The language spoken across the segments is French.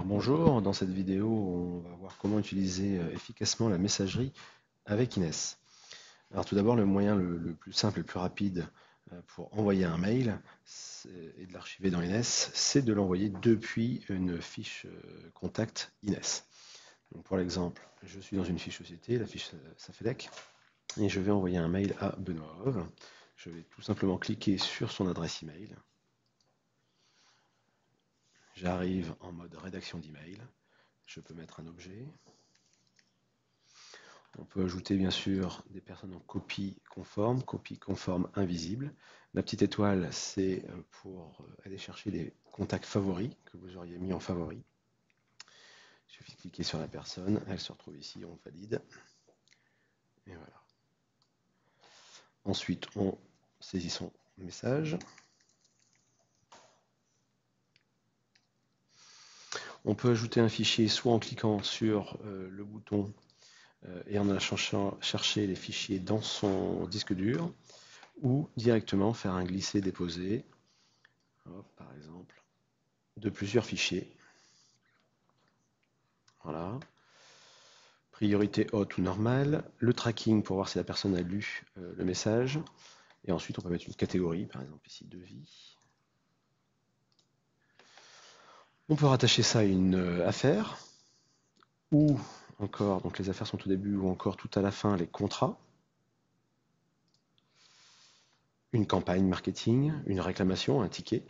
Alors bonjour, dans cette vidéo on va voir comment utiliser efficacement la messagerie avec Ines. Alors tout d'abord le moyen le plus simple et le plus rapide pour envoyer un mail et de l'archiver dans Ines, c'est de l'envoyer depuis une fiche contact Ines. Donc pour l'exemple, je suis dans une fiche société, la fiche Safedec, et je vais envoyer un mail à Benoît Hove. Je vais tout simplement cliquer sur son adresse email. J'arrive en mode rédaction d'email. Je peux mettre un objet. On peut ajouter bien sûr des personnes en copie conforme invisible. La petite étoile, c'est pour aller chercher des contacts favoris que vous auriez mis en favoris. Il suffit de cliquer sur la personne, elle se retrouve ici, on valide. Et voilà. Ensuite, on saisit son message. On peut ajouter un fichier soit en cliquant sur le bouton et en allant chercher les fichiers dans son disque dur, ou directement faire un glisser-déposer, par exemple, de plusieurs fichiers. Voilà. Priorité haute ou normale. Le tracking pour voir si la personne a lu le message. Et ensuite, on peut mettre une catégorie, par exemple ici, devis. On peut rattacher ça à une affaire. Ou encore, donc les affaires sont au début, ou encore tout à la fin, les contrats. Une campagne marketing, une réclamation, un ticket.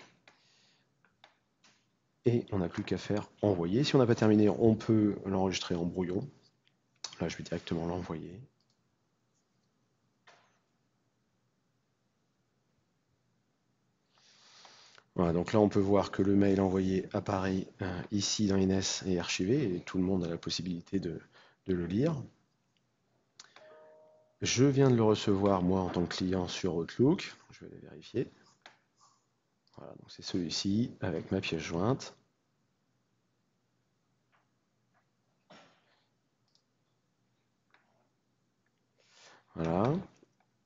Et on n'a plus qu'à faire envoyer. Si on n'a pas terminé, on peut l'enregistrer en brouillon. Là, je vais directement l'envoyer. Voilà, donc là, on peut voir que le mail envoyé apparaît ici dans Ines et archivé, et tout le monde a la possibilité de le lire. Je viens de le recevoir, moi, en tant que client sur Outlook. Je vais aller vérifier. Voilà, donc c'est celui-ci, avec ma pièce jointe. Voilà.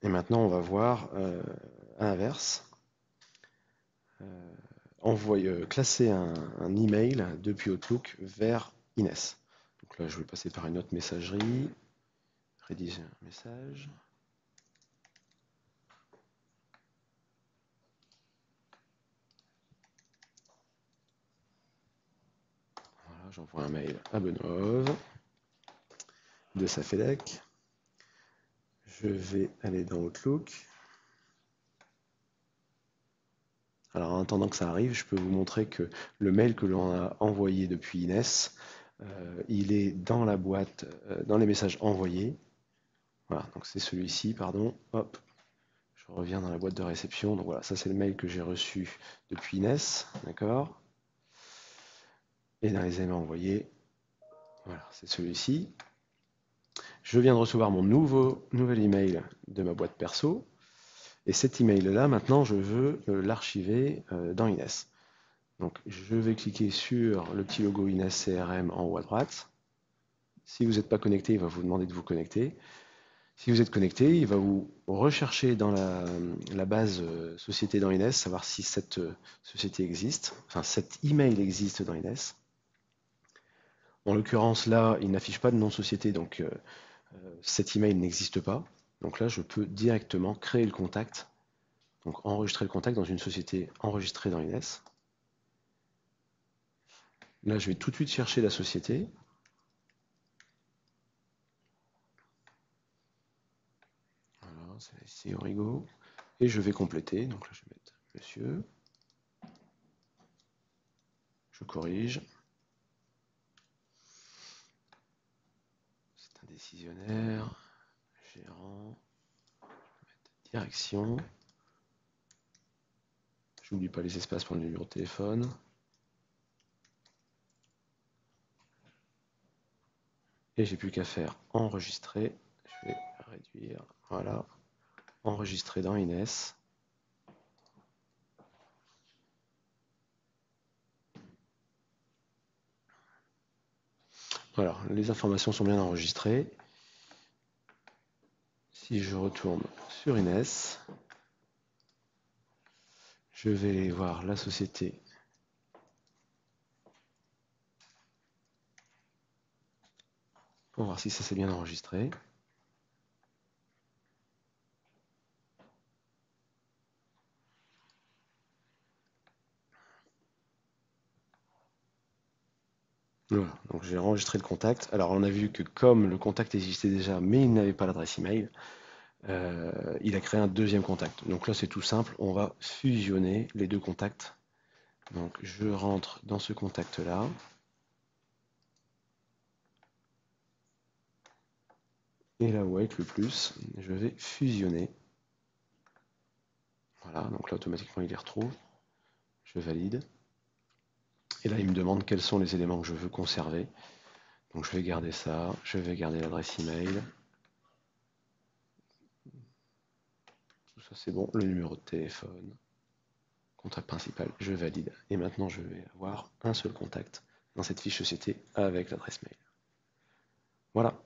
Et maintenant, on va voir à l'inverse. Classer un email depuis Outlook vers Ines. Donc là, je vais passer par une autre messagerie. Rédiger un message. Voilà, j'envoie un mail à Benoît Hove de Safedec. Je vais aller dans Outlook. Alors en attendant que ça arrive, je peux vous montrer que le mail que l'on a envoyé depuis Ines, il est dans la boîte, dans les messages envoyés. Voilà, donc c'est celui-ci, pardon. Hop, je reviens dans la boîte de réception. Donc voilà, ça c'est le mail que j'ai reçu depuis Ines, d'accord. Et dans les emails envoyés, voilà, c'est celui-ci. Je viens de recevoir mon nouvel email de ma boîte perso. Et cet email-là, maintenant, je veux l'archiver dans Ines. Donc, je vais cliquer sur le petit logo Ines CRM en haut à droite. Si vous n'êtes pas connecté, il va vous demander de vous connecter. Si vous êtes connecté, il va vous rechercher dans la base société dans Ines, savoir si cette société existe, enfin cet email existe dans Ines. En l'occurrence, là, il n'affiche pas de nom de société, donc cet email n'existe pas. Donc là, je peux directement créer le contact, donc enregistrer le contact dans une société enregistrée dans Ines. Là, je vais tout de suite chercher la société. Voilà, c'est ici Origo. Et je vais compléter. Donc là, je vais mettre monsieur. Je corrige. C'est un décisionnaire. Gérant. Je vais mettre direction. Je n'oublie pas les espaces pour le numéro de téléphone. Et j'ai plus qu'à faire enregistrer. Je vais réduire. Voilà. Enregistrer dans Ines. Voilà, les informations sont bien enregistrées. Si je retourne sur Ines, je vais voir la société pour voir si ça s'est bien enregistré. Voilà, donc j'ai enregistré le contact. Alors on a vu que comme le contact existait déjà, mais il n'avait pas l'adresse email, il a créé un deuxième contact. Donc là c'est tout simple, on va fusionner les deux contacts. Donc je rentre dans ce contact-là. Et là où avec le plus, je vais fusionner. Voilà, donc là automatiquement il les retrouve. Je valide. Et là il me demande quels sont les éléments que je veux conserver. Donc je vais garder ça, je vais garder l'adresse email. Tout ça c'est bon, le numéro de téléphone, contact principal, je valide. Et maintenant je vais avoir un seul contact dans cette fiche société avec l'adresse mail. Voilà.